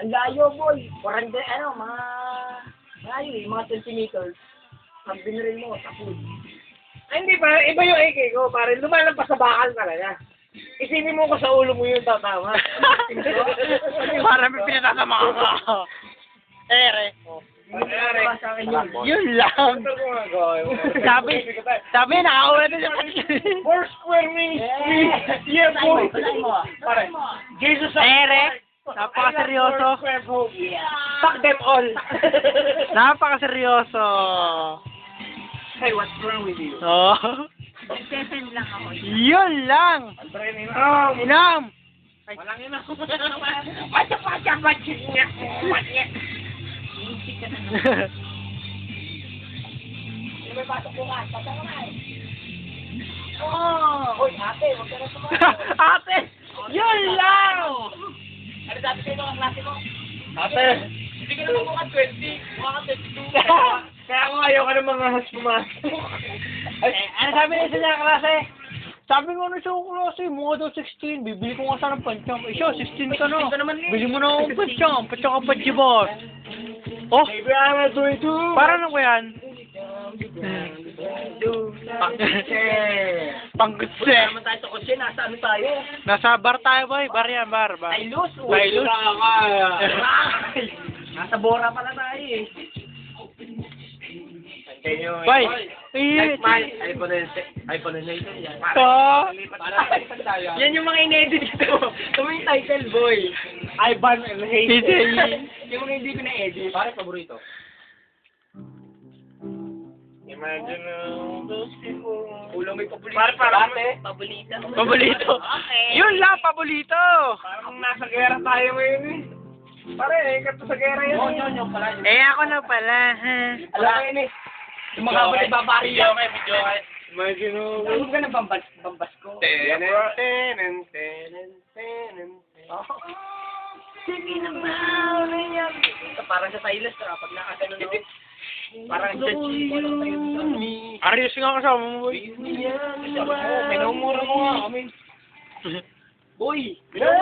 Ang layo, boy. 40, mga... Layo eh, mga centimeters. Pag binaril mo, tapos. Ay, hindi pa, iba yung AK ko, pare, lumalampas sa bakal talaga. Isipin mo ko sa ulo mo yung tatama. Para may pinatasama ka. Ere. Yun lang. Sabi nakakawala na siya. 4 square means 3. Yeah, boy. Pare, Jesus sa... Ere. Napakaseryoso. Fuck them all. Napakaseryoso. Hey, what's wrong with you? Oh. Sesend lang ako. Yun lang. Inam. Walang ina. May pasok bukas. Pasok ka na eh. Oh! Uy, ate, huwag ka na sumakas. Ate. Yun lang. Ano dati kayo mga klase mo? Ate, Hindi ka naman mukha 20. Mukha ka 22. kaya ko ayaw ka ng mga pumasok. Ano sabi na isa niya klase? Sabi ko na siya klase, mukha daw 16. Bibili ko nga sana ng pancham. Eh siya, 16 ka na. Bili mo na akong pancham. Pancham ka pa, Jibos. Oh, Baby, I'm a 22. parang ano ko yan? Panggutse. Naman tayo sa kotse. Nasa ano tayo? Nasa bar tayo, boy. Bar yan, bar. Tailus. Tailus. Nasa Bora pala tayo eh. Boy. iPhone na ito. To. Yan yung mga in-edit ko. Ito yung title, boy. Ivan and Hayes. Yung mga hindi ko na-edit. Pare, paborito. Imagine those people. Ulang may paborito. Parang Paborito. Pabolito. Okay. Yun lang, pabolito. parang nasa gera tayo ngayon eh. Pare, kato sa gera yun. Yung pala. Eh, ako na pala. Ha? Alam ko yun eh. Yung mga habang nagbabari yan. Imagine Huwag ka na bambas ko. Sige naman. Parang sa Silas, pag nakagano no? Parang sa Arius nga kasama mo, boy. May naumura mo nga kami. Boy!